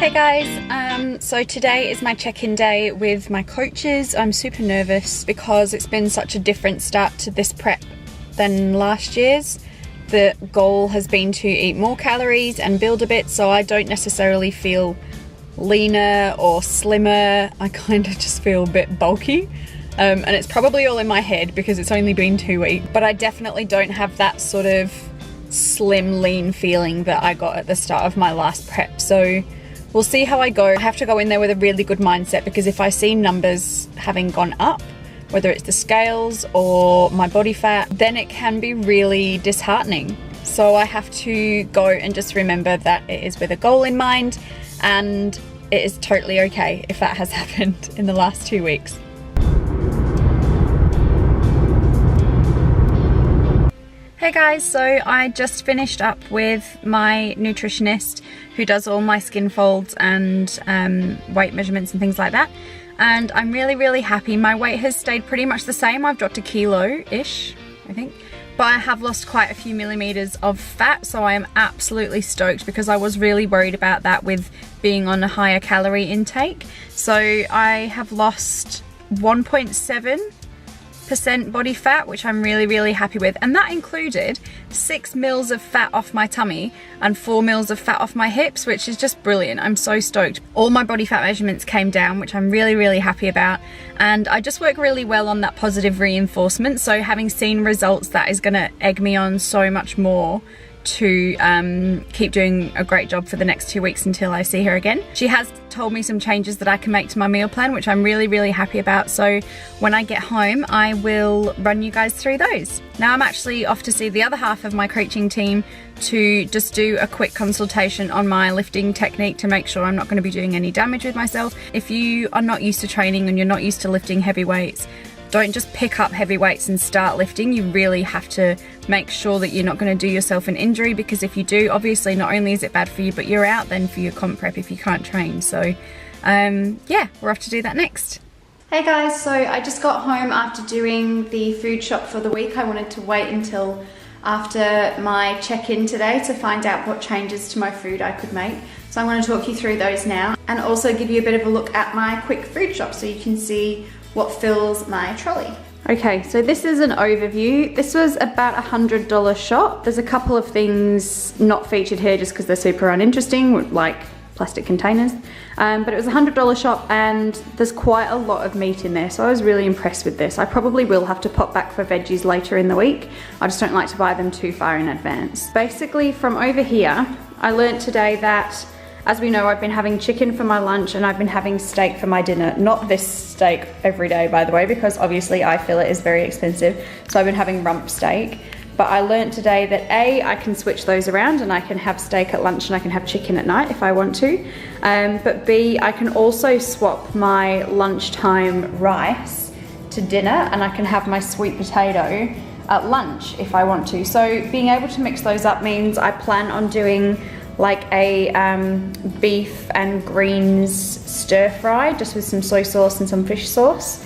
Hey guys, so today is my check-in day with my coaches. I'm super nervous because it's been such a different start to this prep than last year's. The goal has been to eat more calories and build a bit, so I don't necessarily feel leaner or slimmer. I kind of just feel a bit bulky. And it's probably all in my head because it's only been 2 weeks, but I definitely don't have that sort of slim, lean feeling that I got at the start of my last prep. So we'll see how I go. I have to go in there with a really good mindset because if I see numbers having gone up, whether it's the scales or my body fat, then it can be really disheartening. So I have to go and just remember that it is with a goal in mind, and it is totally okay if that has happened in the last 2 weeks. Hey guys, so I just finished up with my nutritionist who does all my skin folds and weight measurements and things like that, and I'm really happy. My weight has stayed pretty much the same. I've dropped a kilo-ish, I think, but I have lost quite a few millimeters of fat, so I am absolutely stoked because I was really worried about that with being on a higher calorie intake. So I have lost 1.7% body fat, which I'm really happy with, and that included 6 mils of fat off my tummy and 4 mils of fat off my hips, which is just brilliant. I'm so stoked. All my body fat measurements came down, which I'm really happy about, and I just work really well on that positive reinforcement. So having seen results, that is going to egg me on so much more to keep doing a great job for the next 2 weeks until I see her again. She has told me some changes that I can make to my meal plan, which I'm really happy about. So when I get home, I will run you guys through those. Now I'm actually off to see the other half of my coaching team to just do a quick consultation on my lifting technique to make sure I'm not going to be doing any damage with myself. If you are not used to training and you're not used to lifting heavy weights, don't just pick up heavy weights and start lifting. You really have to make sure that you're not going to do yourself an injury, because if you do, obviously not only is it bad for you, but you're out then for your comp prep if you can't train. So yeah, we're off to do that next. Hey guys, so I just got home after doing the food shop for the week. I wanted to wait until after my check-in today to find out what changes to my food I could make. So I'm going to talk you through those now and also give you a bit of a look at my quick food shop so you can see what fills my trolley. Okay, so this is an overview. This was about $100 shop. There's a couple of things not featured here just because they're super uninteresting, like plastic containers. But it was a $100 shop and there's quite a lot of meat in there, so I was really impressed with this. I probably will have to pop back for veggies later in the week. I just don't like to buy them too far in advance. Basically, from over here, I learned today that, as we know, I've been having chicken for my lunch and I've been having steak for my dinner. Not this steak every day, by the way, because obviously I feel it is very expensive. So I've been having rump steak. But I learned today that A, I can switch those around and I can have steak at lunch and I can have chicken at night if I want to. But B, I can also swap my lunchtime rice to dinner and I can have my sweet potato at lunch if I want to. So being able to mix those up means I plan on doing like a beef and greens stir fry just with some soy sauce and some fish sauce,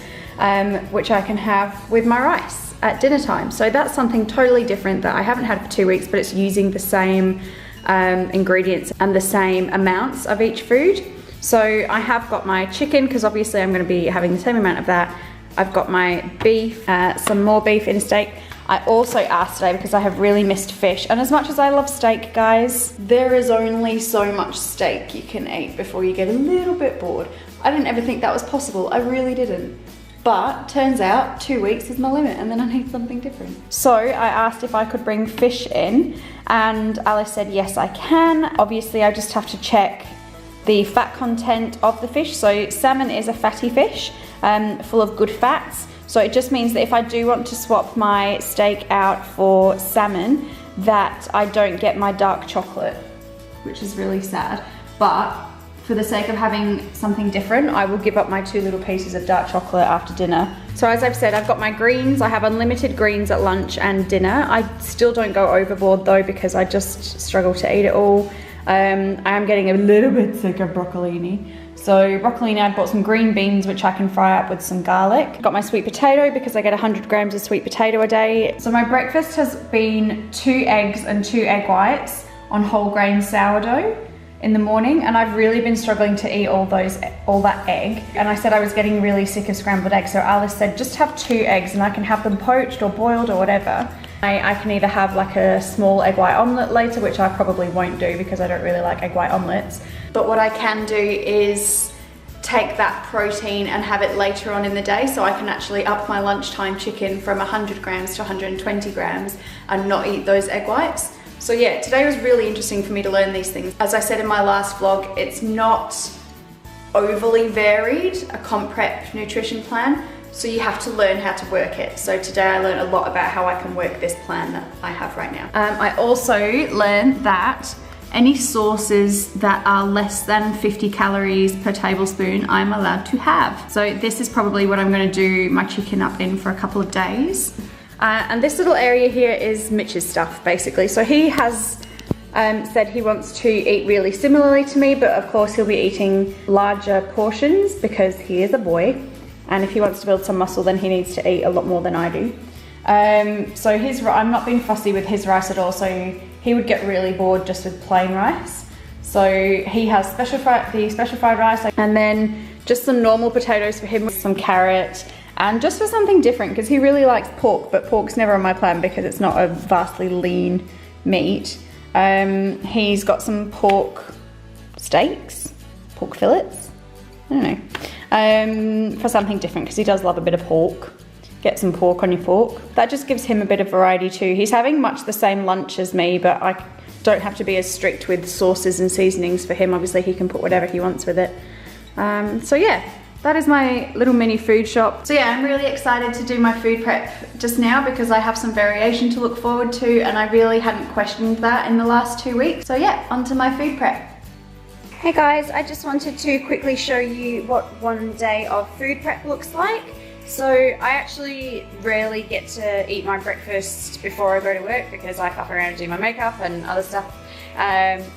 which I can have with my rice at dinner time. So that's something totally different that I haven't had for 2 weeks, but it's using the same ingredients and the same amounts of each food. So I have got my chicken, because obviously I'm going to be having the same amount of that. I've got my beef, some more beef in steak. I also asked today because I have really missed fish, and as much as I love steak, guys, there is only so much steak you can eat before you get a little bit bored. I didn't ever think that was possible, I really didn't. But turns out 2 weeks is my limit and then I need something different. So I asked if I could bring fish in and Alice said yes I can. Obviously I just have to check the fat content of the fish. So salmon is a fatty fish, full of good fats. So it just means that if I do want to swap my steak out for salmon, that I don't get my dark chocolate, which is really sad. But for the sake of having something different, I will give up my 2 little pieces of dark chocolate after dinner. So as I've said, I've got my greens. I have unlimited greens at lunch and dinner. I still don't go overboard though because I just struggle to eat it all. I am getting a little bit sick of broccolini. So broccolini, I bought some green beans which I can fry up with some garlic. Got my sweet potato because I get 100 grams of sweet potato a day. So my breakfast has been 2 eggs and 2 egg whites on whole grain sourdough. in the morning, and I've really been struggling to eat all that egg, and I said I was getting really sick of scrambled eggs, so Alice said just have 2 eggs and I can have them poached or boiled or whatever. I can either have like a small egg white omelette later, which I probably won't do because I don't really like egg white omelettes, but what I can do is take that protein and have it later on in the day, so I can actually up my lunchtime chicken from 100 grams to 120 grams and not eat those egg whites. So yeah, today was really interesting for me to learn these things. As I said in my last vlog, it's not overly varied, a comp prep nutrition plan, so you have to learn how to work it. So today I learned a lot about how I can work this plan that I have right now. I also learned that any sauces that are less than 50 calories per tablespoon, I'm allowed to have. So this is probably what I'm gonna do my chicken up in for a couple of days. And this little area here is Mitch's stuff, basically. So he has said he wants to eat really similarly to me, but of course he'll be eating larger portions because he is a boy. And if he wants to build some muscle, then he needs to eat a lot more than I do. So I'm not being fussy with his rice at all, so he would get really bored just with plain rice. So he has the special fried rice, and then just some normal potatoes for him with some carrot, and just for something different, because he really likes pork, but pork's never on my plan because it's not a vastly lean meat. He's got some pork steaks, pork fillets, I don't know, for something different because he does love a bit of pork. Get some pork on your fork. That just gives him a bit of variety too. He's having much the same lunch as me, but I don't have to be as strict with sauces and seasonings for him. Obviously he can put whatever he wants with it. So yeah, that is my little mini food shop. So yeah, I'm really excited to do my food prep just now because I have some variation to look forward to, and I really hadn't questioned that in the last 2 weeks. So yeah, onto my food prep. Hey guys, I just wanted to quickly show you what one day of food prep looks like. So I actually rarely get to eat my breakfast before I go to work because I fuck around and do my makeup and other stuff.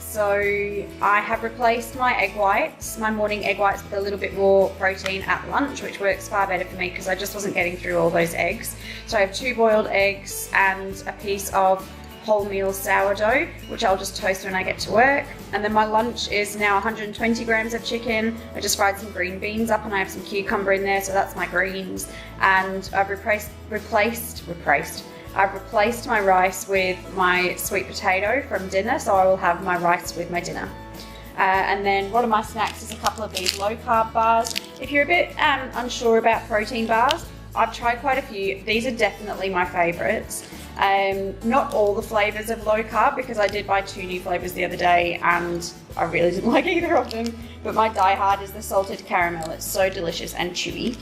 So I have replaced my egg whites, my morning egg whites, with a little bit more protein at lunch, which works far better for me because I just wasn't getting through all those eggs. So I have 2 boiled eggs and a piece of wholemeal sourdough, which I'll just toast when I get to work. And then my lunch is now 120 grams of chicken. I just fried some green beans up and I have some cucumber in there, so that's my greens. And I've replaced my rice with my sweet potato from dinner, so I will have my rice with my dinner. And then one of my snacks is a couple of these low carb bars. If you're a bit unsure about protein bars, I've tried quite a few. These are definitely my favorites. Not all the flavors of low carb, because I did buy 2 new flavors the other day and I really didn't like either of them. But my die-hard is the salted caramel. It's so delicious and chewy.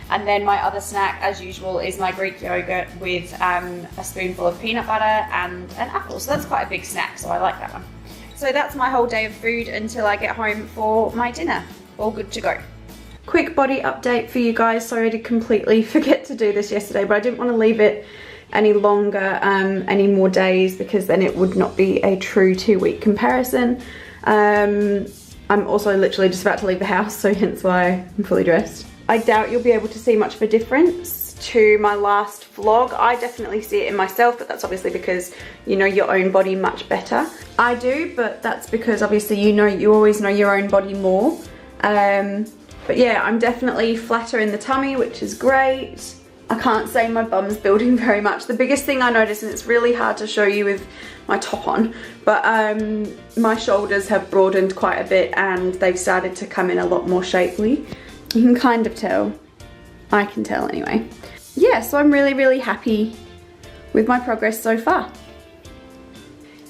And then my other snack, as usual, is my Greek yogurt with a spoonful of peanut butter and an apple. So that's quite a big snack, so I like that one. So that's my whole day of food until I get home for my dinner. All good to go. Quick body update for you guys. Sorry, I did completely forget to do this yesterday, but I didn't want to leave it any longer, any more days, because then it would not be a true 2-week comparison. I'm also literally just about to leave the house, so hence why I'm fully dressed. I doubt you'll be able to see much of a difference to my last vlog. I definitely see it in myself, but that's obviously because you know your own body much better. I do, but that's because obviously you always know your own body more. But yeah, I'm definitely flatter in the tummy, which is great. I can't say my bum's building very much. The biggest thing I noticed, and it's really hard to show you with my top on, but my shoulders have broadened quite a bit and they've started to come in a lot more shapely. You can kind of tell. I can tell anyway. Yeah, so I'm really, really happy with my progress so far.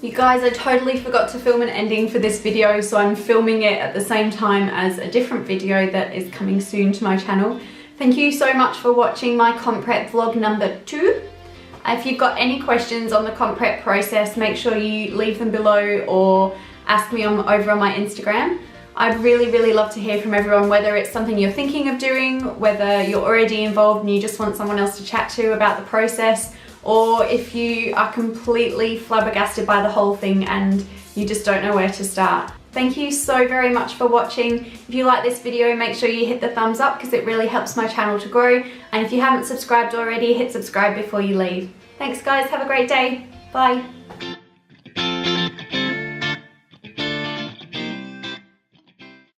You guys, I totally forgot to film an ending for this video, so I'm filming it at the same time as a different video that is coming soon to my channel. Thank you so much for watching my comp prep vlog number 2. If you've got any questions on the comp prep process, make sure you leave them below or ask me over on my Instagram. I'd really, really love to hear from everyone, whether it's something you're thinking of doing, whether you're already involved and you just want someone else to chat to about the process, or if you are completely flabbergasted by the whole thing and you just don't know where to start. Thank you so very much for watching. If you like this video, make sure you hit the thumbs up because it really helps my channel to grow. And if you haven't subscribed already, hit subscribe before you leave. Thanks guys, have a great day. Bye.